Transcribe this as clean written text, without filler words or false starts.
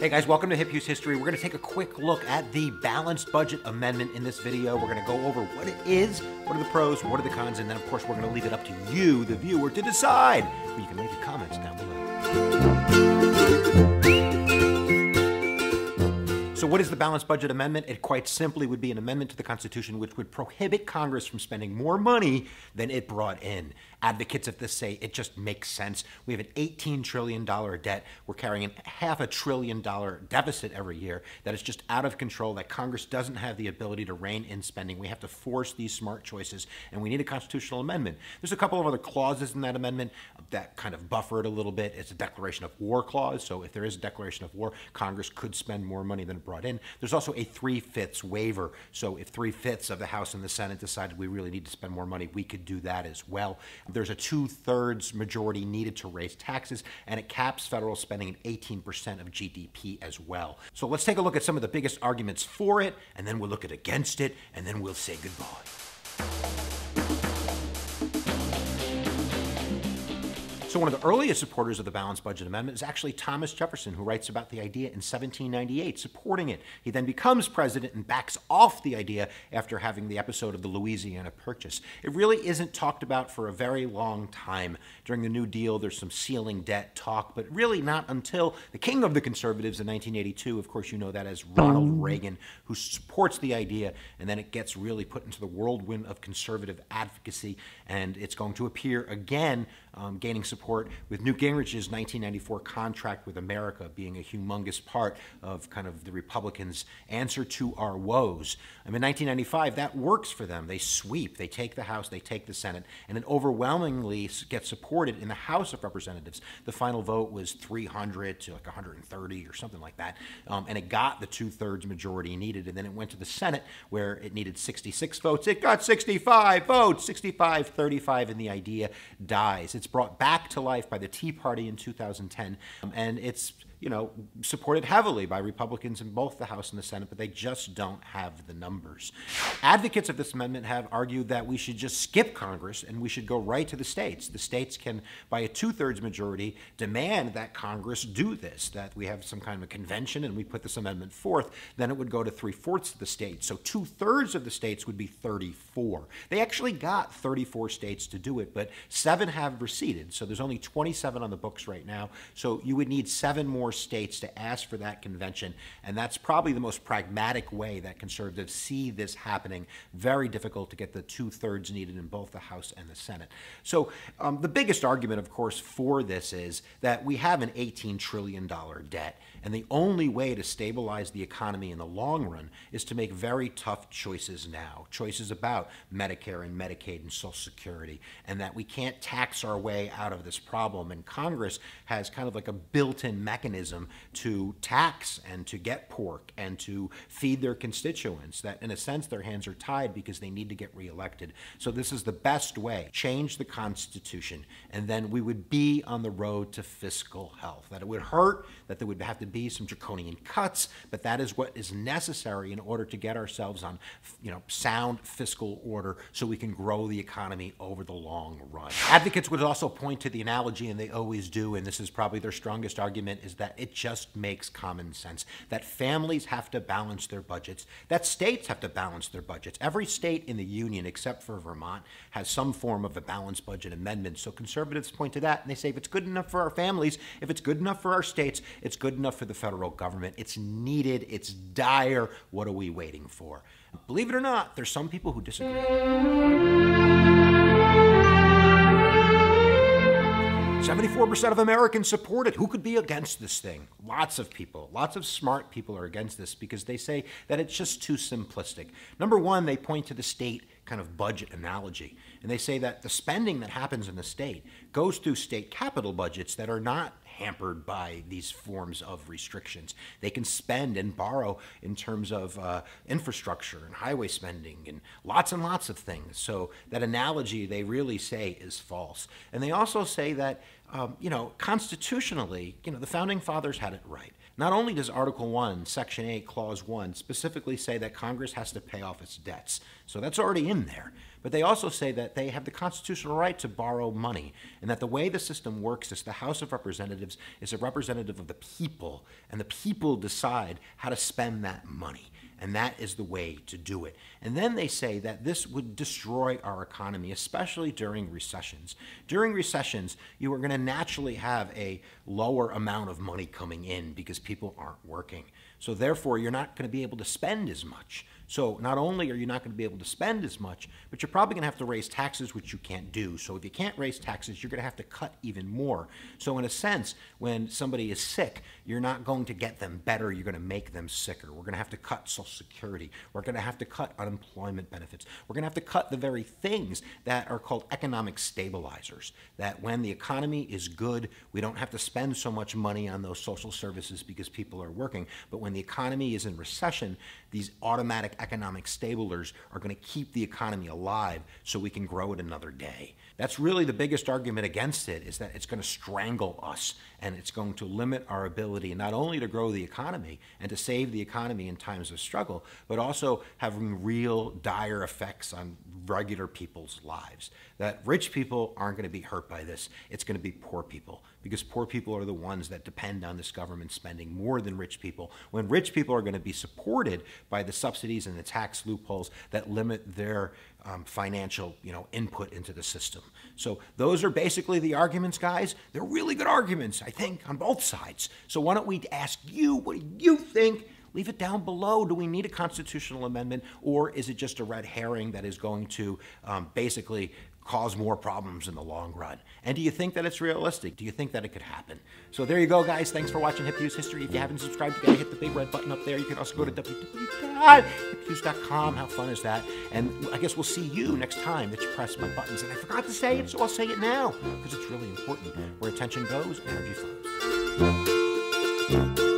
Hey guys, welcome to HipHughes History. We're going to take a quick look at the Balanced Budget Amendment in this video. We're going to go over what it is, what are the pros, what are the cons, and then of course we're going to leave it up to you, the viewer, to decide. But you can leave your comments down below. So what is the Balanced Budget Amendment? It quite simply would be an amendment to the Constitution which would prohibit Congress from spending more money than it brought in. Advocates of this say it just makes sense. We have an $18 trillion debt. We're carrying a $500 billion deficit every year that is just out of control, that Congress doesn't have the ability to rein in spending. We have to force these smart choices, and we need a constitutional amendment. There's a couple of other clauses in that amendment that kind of buffer it a little bit. It's a declaration of war clause, so if there is a declaration of war, Congress could spend more money than it brought in. There's also a 3/5 waiver, so if 3/5 of the House and the Senate decided we really need to spend more money, we could do that as well. There's a 2/3 majority needed to raise taxes, and it caps federal spending at 18% of GDP as well. So let's take a look at some of the biggest arguments for it, and then we'll look at against it, and then we'll say goodbye. So one of the earliest supporters of the Balanced Budget Amendment is actually Thomas Jefferson, who writes about the idea in 1798, supporting it. He then becomes president and backs off the idea after having the episode of the Louisiana Purchase. It really isn't talked about for a very long time. During the New Deal, there's some ceiling debt talk, but really not until the king of the conservatives in 1982, of course you know that as Ronald Reagan, who supports the idea, and then it gets really put into the whirlwind of conservative advocacy, and it's going to appear again, gaining support with Newt Gingrich's 1994 contract with America being a humongous part of kind of the Republicans' answer to our woes. In 1995, that works for them. They sweep, they take the House, they take the Senate, and it overwhelmingly gets supported in the House of Representatives. The final vote was 300 to like 130 or something like that, and it got the 2/3 majority needed, and then it went to the Senate where it needed 66 votes. It got 65 votes, 65-35, and the idea dies. It's brought back to life by the Tea Party in 2010, and it's supported heavily by Republicans in both the House and the Senate, but they just don't have the numbers. Advocates of this amendment have argued that we should just skip Congress and we should go right to the states. The states can, by a 2/3 majority, demand that Congress do this, that we have some kind of a convention and we put this amendment forth. Then it would go to 3/4 of the states. So 2/3 of the states would be 34. They actually got 34 states to do it, but 7 have receded. So there's only 27 on the books right now. So you would need 7 more states to ask for that convention, and that's probably the most pragmatic way that conservatives see this happening. Very difficult to get the 2/3 needed in both the House and the Senate. So the biggest argument, of course, for this is that we have an $18 trillion debt, and the only way to stabilize the economy in the long run is to make very tough choices now, choices about Medicare and Medicaid and Social Security, and that we can't tax our way out of this problem, and Congress has kind of like a built-in mechanism to tax and to get pork and to feed their constituents, that in a sense their hands are tied because they need to get reelected. So this is the best way. Change the Constitution, and then we would be on the road to fiscal health. That it would hurt, that there would have to be some draconian cuts, but that is what is necessary in order to get ourselves on sound fiscal order so we can grow the economy over the long run. Advocates would also point to the analogy, and they always do, and this is probably their strongest argument, is that it just makes common sense, that families have to balance their budgets, that states have to balance their budgets. Every state in the union, except for Vermont, has some form of a balanced budget amendment. So conservatives point to that, and they say if it's good enough for our families, if it's good enough for our states, it's good enough for the federal government. It's needed, it's dire. What are we waiting for? Believe it or not, there's some people who disagree. 74% of Americans support it. Who could be against this thing? Lots of people, lots of smart people are against this because they say that it's just too simplistic. Number one, they point to the state kind of budget analogy, and they say that the spending that happens in the state goes through state capital budgets that are not hampered by these forms of restrictions. They can spend and borrow in terms of infrastructure and highway spending and lots of things. So that analogy, they really say, is false. And they also say that, constitutionally, the Founding Fathers had it right. Not only does Article 1, Section 8, Clause 1 specifically say that Congress has to pay off its debts, so that's already in there, but they also say that they have the constitutional right to borrow money, and that the way the system works is the House of Representatives is a representative of the people, and the people decide how to spend that money. And that is the way to do it. And then they say that this would destroy our economy, especially during recessions. During recessions, you are going to naturally have a lower amount of money coming in because people aren't working. So therefore, you're not going to be able to spend as much. So not only are you not going to be able to spend as much, but you're probably going to have to raise taxes, which you can't do. So if you can't raise taxes, you're going to have to cut even more. So in a sense, when somebody is sick, you're not going to get them better, you're going to make them sicker. We're going to have to cut Social Security. We're going to have to cut unemployment benefits. We're going to have to cut the very things that are called economic stabilizers, that when the economy is good, we don't have to spend so much money on those social services because people are working. But when the economy is in recession, these automatic economic stabilizers are going to keep the economy alive so we can grow it another day. That's really the biggest argument against it, is that it's going to strangle us and it's going to limit our ability not only to grow the economy and to save the economy in times of struggle, but also having real dire effects on regular people's lives. That rich people aren't going to be hurt by this. It's going to be poor people, because poor people are the ones that depend on this government spending more than rich people, when rich people are going to be supported by the subsidies and the tax loopholes that limit their financial, input into the system. So those are basically the arguments, guys. They're really good arguments, I think, on both sides. So why don't we ask you, what do you think? Leave it down below. Do we need a constitutional amendment, or is it just a red herring that is going to basically cause more problems in the long run? And do you think that it's realistic? Do you think that it could happen? So there you go, guys. Thanks for watching HipHughes History. If you haven't subscribed, you gotta hit the big red button up there. You can also go to www.hiphughes.com. How fun is that? And I guess we'll see you next time that you press my buttons. And I forgot to say it, so I'll say it now, because it's really important. Where attention goes, energy flows.